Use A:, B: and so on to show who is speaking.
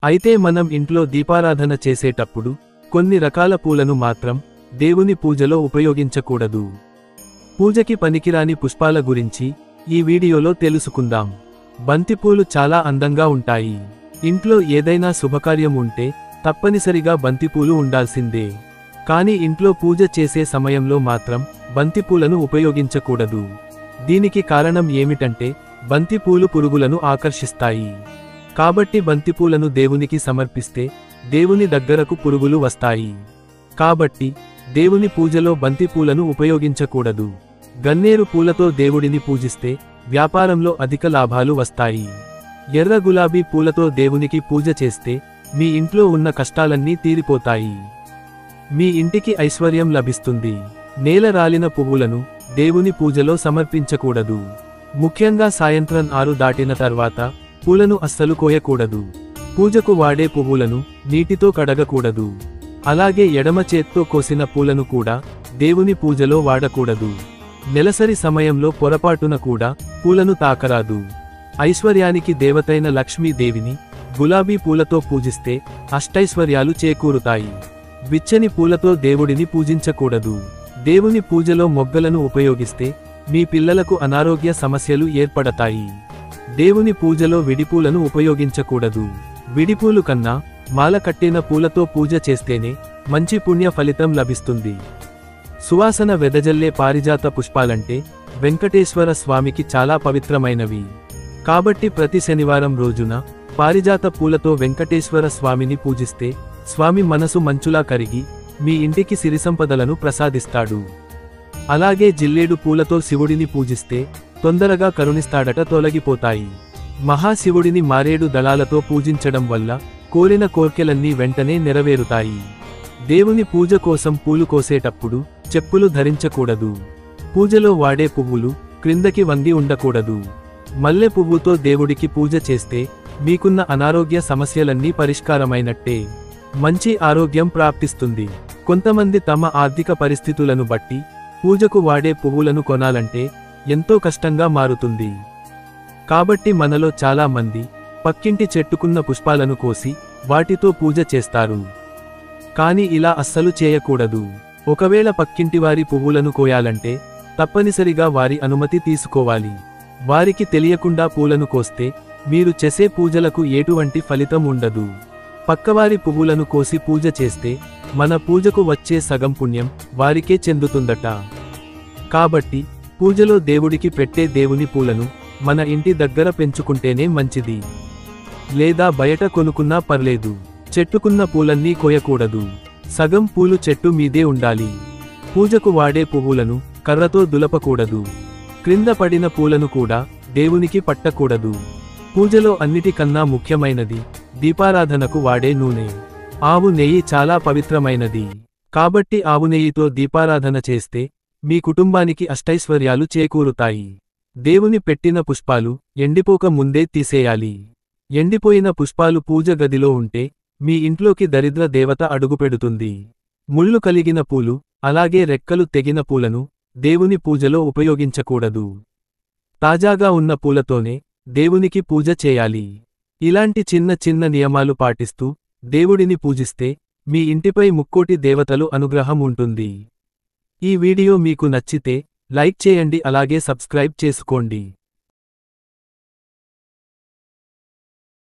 A: అయితే మనం ఇంట్లో దీపారాధన చేసేటప్పుడు కొన్ని రకాల పూలను మాత్రం దేవుని పూజలో ఉపయోగించకూడదు. పూజకి పనికిరాని పుష్పాల గురించి ఈ వీడియోలో తెలుసుకుందాం. బంతిపూలు చాలా అందంగా ఉంటాయి. ఇంట్లో ఏదైనా శుభకార్యం ఉంటే తప్పనిసరిగా బంతిపూలు ఉండాల్సిందే. కానీ ఇంట్లో పూజ చేసే సమయంలో మాత్రం బంతిపూలను ఉపయోగించకూడదు. దీనికి కారణం ఏమిటంటే బంతిపూలు పురుగులను ఆకర్షిస్తాయి. కాబట్టి బంతిపూలను దేవునికి సమర్పిస్తే దేవుని దగ్గరకు పురుగులు వస్తాయి. కాబట్టి దేవుని పూజలో బంతిపూలను ఉపయోగించకూడదు. గన్నేరు పూలతో దేవుడిని పూజిస్తే వ్యాపారంలో అధిక లాభాలు వస్తాయి. ఎర్ర గులాబీ పూలతో దేవునికి పూజ చేస్తే మీ ఇంట్లో ఉన్న కష్టాలన్నీ తీరిపోతాయి. మీ ఇంటికి ఐశ్వర్యం లభిస్తుంది. నేల రాలిన పువ్వులను దేవుని పూజలో సమర్పించకూడదు. ముఖ్యంగా సాయంత్రం 6 దాటిన తర్వాత పూలను అస్సలు కోయకూడదు. పూజకు వాడే పువ్వులను నీటితో కడగకూడదు. అలాగే ఎడమ చేత్తో కోసిన పూలను కూడా దేవుని పూజలో వాడకూడదు. నెలసరి సమయంలో పొరపాటున కూడా పూలను తాకరాదు. ఐశ్వర్యానికి దేవతైన లక్ష్మీదేవిని గులాబీ పూలతో పూజిస్తే అష్టైశ్వర్యాలు చేకూరుతాయి. విచ్చని పూలతో దేవుడిని పూజించకూడదు. దేవుని పూజలో మొగ్గలను ఉపయోగిస్తే మీ పిల్లలకు అనారోగ్య సమస్యలు ఏర్పడతాయి. దేవుని పూజలో విడిపూలను ఉపయోగించకూడదు. విడిపూలు కన్నా మాల కట్టిన పూలతో పూజ చేస్తేనే మంచి పుణ్య ఫలితం లభిస్తుంది. సువాసన వెదజల్లే పారిజాత పుష్పాలంటే వెంకటేశ్వర స్వామికి చాలా పవిత్రమైనవి. కాబట్టి ప్రతి శనివారం రోజున పారిజాత పూలతో వెంకటేశ్వర స్వామిని పూజిస్తే స్వామి మనసు మంచులా కరిగి మీ ఇంటికి సిరిసంపదలను ప్రసాదిస్తాడు. అలాగే జిల్లేడు పూలతో శివుడిని పూజిస్తే తొందరగా కరుణిస్తాడట, తొలగిపోతాయి. మహాశివుడిని మారేడు దళాలతో పూజించడం వల్ల కోరిన కోర్కెలన్నీ వెంటనే నెరవేరుతాయి. దేవుని పూజ కోసం పూలు కోసేటప్పుడు చెప్పులు ధరించకూడదు. పూజలో వాడే పువ్వులు క్రిందకి వంగి ఉండకూడదు. మల్లె పువ్వుతో దేవుడికి పూజ చేస్తే మీకున్న అనారోగ్య సమస్యలన్నీ పరిష్కారమైనట్టే. మంచి ఆరోగ్యం ప్రాప్తిస్తుంది. కొంతమంది తమ ఆర్థిక పరిస్థితులను బట్టి పూజకు వాడే పువ్వులను కొనాలంటే ఎంతో కష్టంగా మారుతుంది. కాబట్టి మనలో చాలా మంది పక్కింటి చెట్టుకున్న పుష్పాలను కోసి వాటితో పూజ చేస్తారు. కానీ ఇలా అస్సలు చేయకూడదు. ఒకవేళ పక్కింటివారి పువ్వులను కోయాలంటే తప్పనిసరిగా వారి అనుమతి తీసుకోవాలి. వారికి తెలియకుండా పూలను కోస్తే మీరు చేసే పూజలకు ఎటువంటి ఫలితం ఉండదు. పక్కవారి పువ్వులను కోసి పూజ చేస్తే మన పూజకు వచ్చే సగం పుణ్యం వారికే చెందుతుందట. కాబట్టి పూజలో దేవుడికి పెట్టే దేవుని పూలను మన ఇంటి దగ్గర పెంచుకుంటేనే మంచిది. లేదా బయట కొనుక్కున్నా పర్లేదు. చెట్టుకున్న పూలన్నీ కోయకూడదు. సగం పూలు చెట్టు మీదే ఉండాలి. పూజకు వాడే పువ్వులను కర్రతో దులపకూడదు. క్రింద పడిన పూలను కూడా దేవునికి పట్టకూడదు. పూజలో అన్నిటికన్నా ముఖ్యమైనది దీపారాధనకు వాడే నూనె. ఆవు నెయ్యి చాలా పవిత్రమైనది. కాబట్టి ఆవు నెయ్యితో దీపారాధన చేస్తే మీ కుటుంబానికి అష్టైశ్వర్యాలు చేకూరుతాయి. దేవుని పెట్టిన పుష్పాలు ఎండిపోక ముందే తీసేయాలి. ఎండిపోయిన పుష్పాలు పూజ గదిలో ఉంటే మీ ఇంట్లోకి దరిద్ర దేవత అడుగుపెడుతుంది. ముళ్ళు కలిగిన పూలు అలాగే రెక్కలు తెగిన పూలను దేవుని పూజలో ఉపయోగించకూడదు. తాజాగా ఉన్న పూలతోనే దేవునికి పూజ చేయాలి. ఇలాంటి చిన్న చిన్న నియమాలు పాటిస్తూ దేవుడిని పూజిస్తే మీ ఇంటిపై ముక్కోటి దేవతలు అనుగ్రహం ఉంటుంది. ఈ వీడియో మీకు నచ్చితే లైక్ చేయండి, అలాగే సబ్స్క్రైబ్ చేసుకోండి.